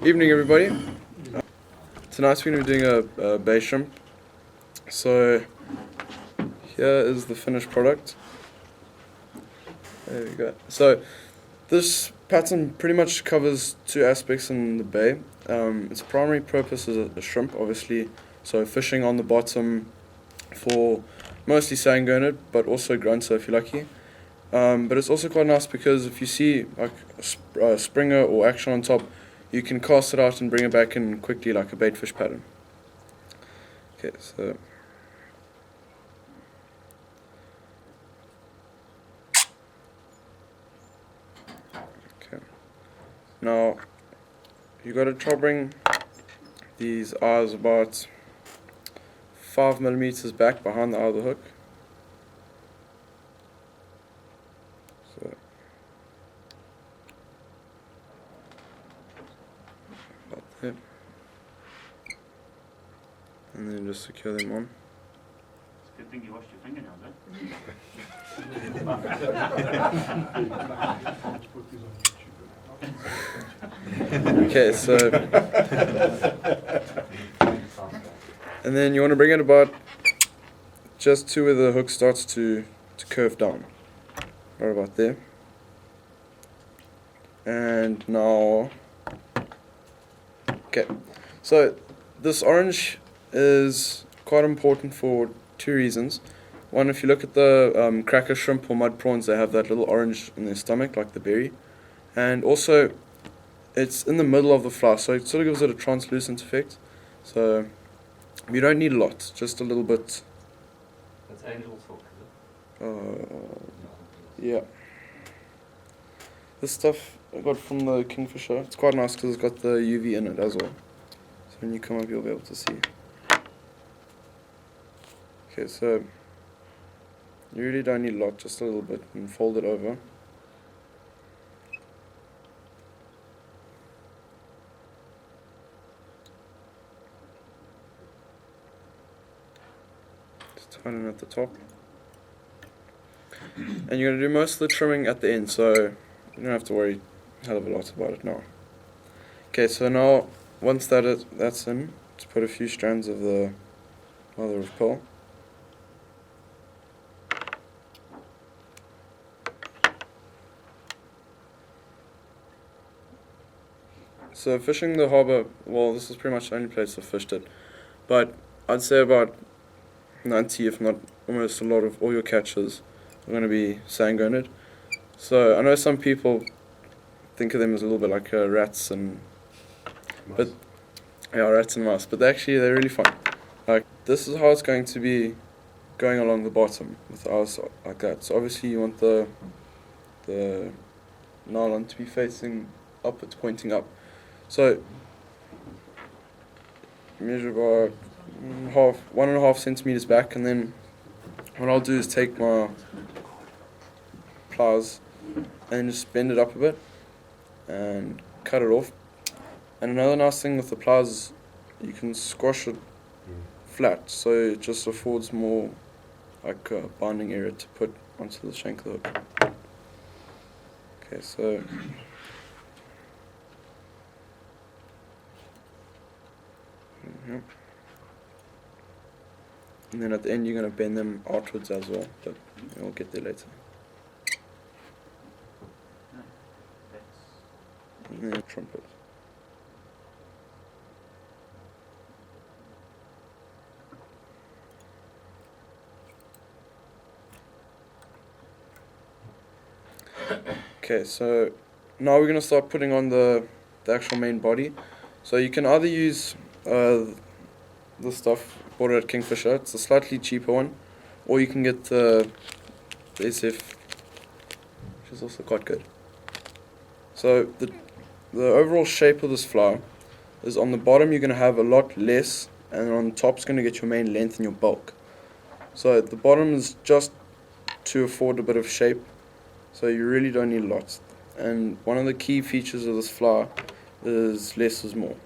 Evening, everybody. Tonight we're going to be doing a BayShrimp. So here is the finished product. There we go. So this pattern pretty much covers two aspects in the bay. Its primary purpose is a shrimp, obviously. So fishing on the bottom for mostly sand-garnered, but also grunter if you're lucky. But it's also quite nice because if you see like a springer or action on top, you can cast it out and bring it back in quickly like a bait fish pattern. Okay, so now you got to try bring these eyes about 5 millimeters back behind the eye of the hook. So about there, and then just secure them on. It's a good thing you washed your fingernails, Okay, so and then you want to bring it about just to where the hook starts to curve down, right about there. And now, okay, so this orange is quite important for two reasons. One, if you look at the cracker shrimp or mud prawns, they have that little orange in their stomach, like the berry. And also, it's in the middle of the fly, so it sort of gives it a translucent effect. So you don't need a lot, just a little bit. That's angel's hook, is it? Yeah. This stuff I got from the Kingfisher. It's quite nice because it's got the UV in it as well. So when you come up, you'll be able to see. Okay, so you really don't need a lot, just a little bit, and fold it over. Tighten at the top, and you're going to do most of the trimming at the end, so you don't have to worry a hell of a lot about it now. Okay, so now once that's in, let's put a few strands of the mother of pearl. So fishing the harbour, well, this is pretty much the only place I've fished it, but I'd say about 90, if not almost a lot of all your catches are going to be sand-garnered. So I know some people think of them as a little bit like rats and but yeah, rats and mice, but they're really fun. Like this is how it's going to be going along the bottom with the eyes like that. So obviously you want the nylon to be facing upwards, pointing up. So measure about 1.5 centimeters back, and then what I'll do is take my pliers and just bend it up a bit and cut it off. And another nice thing with the pliers is you can squash it flat, so it just affords more like a binding area to put onto the shank of the hook. Okay, so and then at the end you're going to bend them outwards as well, but we'll get there later. And then trumpet. Okay, so now we're going to start putting on the actual main body. So you can either use the stuff bought at Kingfisher, it's a slightly cheaper one, or you can get the SF, which is also quite good. So the overall shape of this flower is on the bottom you're going to have a lot less, and on the top is going to get your main length and your bulk. So at the bottom is just to afford a bit of shape, so you really don't need a lot. And one of the key features of this flower is less is more.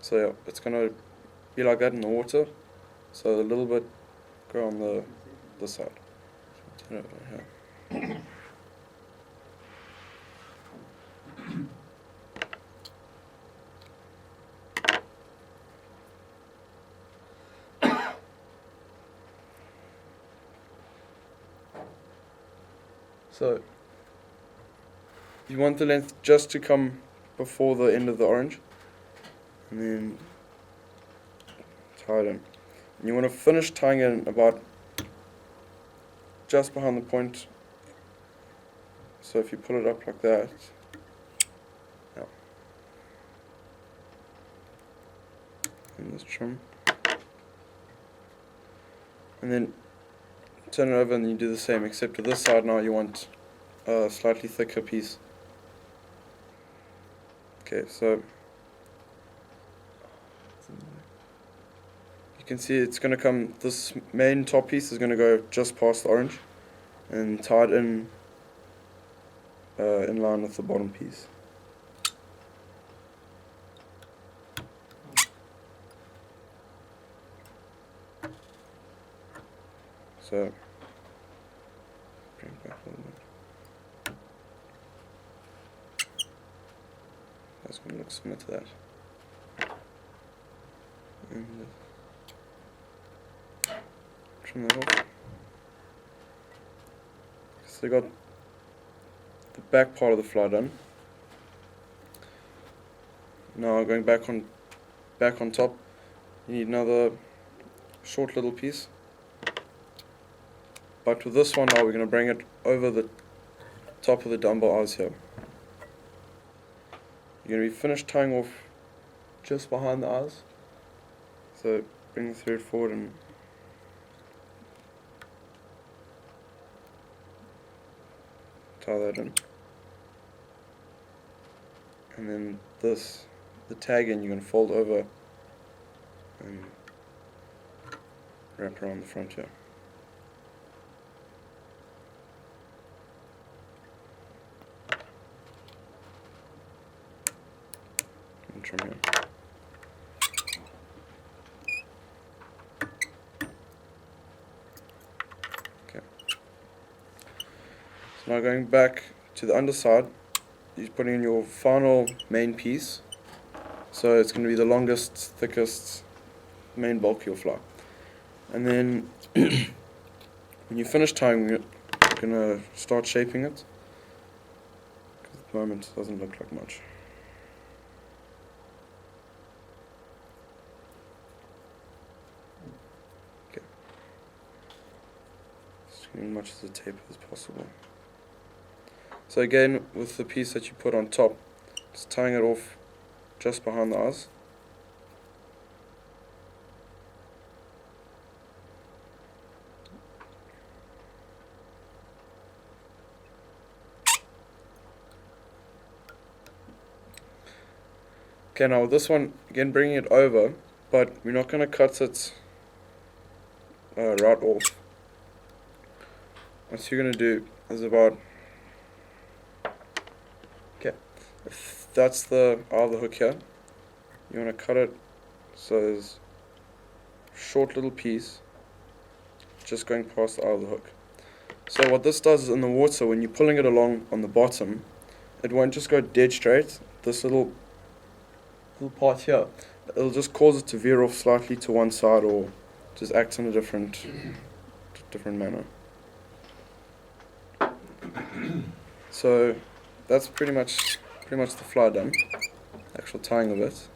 So yeah, it's going to be like that in the water. So a little bit go on the side. Turn it over here. So you want the length just to come before the end of the orange, and then tie it in. And you want to finish tying it in about just behind the point. So if you pull it up like that, yeah, and this trim, and then turn it over and you do the same, except to this side now you want a slightly thicker piece. Okay, so you can see it's going to come, this main top piece is going to go just past the orange and tied in line with the bottom piece. So bring it back a little bit. That's going to look similar to that. And trim that off. So you got the back part of the flower done. Now going back on top, you need another short little piece. But with this one now we're going to bring it over the top of the dumbbell eyes here. You're going to be finished tying off just behind the eyes. So bring the thread forward and tie that in. And then the tag end, you're going to fold over and wrap around the front here. And trim here. Okay. So now going back to the underside, you're putting in your final main piece. So it's going to be the longest, thickest, main bulk of your flower. And then when you finish tying it, you're going to start shaping it. Because at the moment it doesn't look like much. Okay. Just getting as much as the tape as possible. So again, with the piece that you put on top, just tying it off just behind the eyes. Okay, now with this one, again bringing it over, but we're not going to cut it right off. What you're going to do is about, okay, if that's the eye of the hook here, you want to cut it so there's a short little piece just going past the eye of the hook. So what this does is in the water, when you're pulling it along on the bottom, it won't just go dead straight. This little part here, it'll just cause it to veer off slightly to one side or just act in a different manner. So that's pretty much the flower done. Actual tying of it.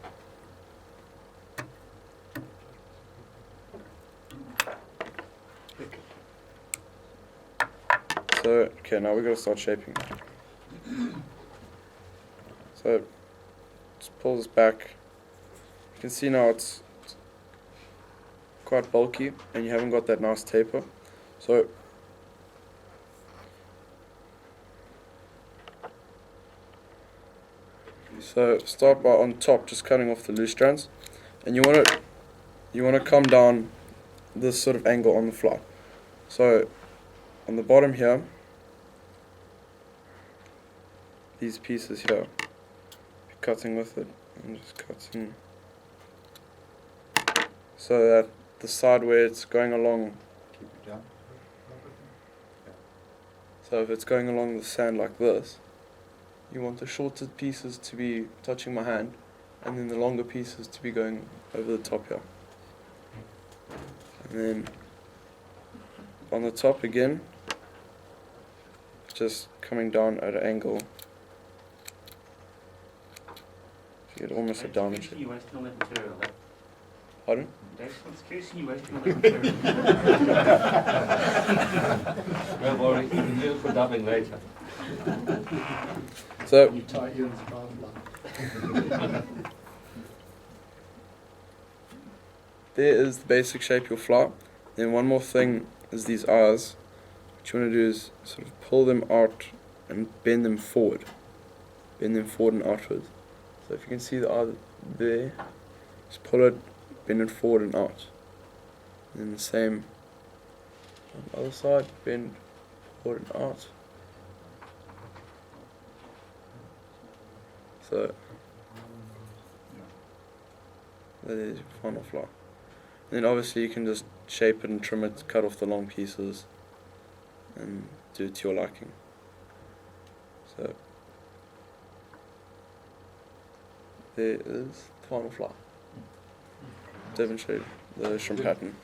So okay, now we've got to start shaping. So just pull this back. You can see now it's quite bulky and you haven't got that nice taper. So start by on top just cutting off the loose strands, and you want to come down this sort of angle on the flower. So on the bottom here, these pieces here, cutting with it and just cutting so that the side where it's going along keep it down. So if it's going along the sand like this, you want the shorter pieces to be touching my hand, and then the longer pieces to be going over the top here. And then on the top again, just coming down at an angle. You get almost a diamond shape. You wasting all that material, eh? Pardon? It's crazy you wasting all that material. Don't worry, you can do it for dubbing later. So You tie Ian's draft there is the basic shape you'll fly. Then one more thing is these eyes. What you want to do is sort of pull them out and bend them forward. Bend them forward and outwards. So if you can see the eye there, just pull it, bend it forward and out. And then the same on the other side, bend forward and out. So that is your final fly. And then obviously you can just shape it and trim it, cut off the long pieces and do it to your liking. So there is the final fly. Demonstrate the shrimp pattern.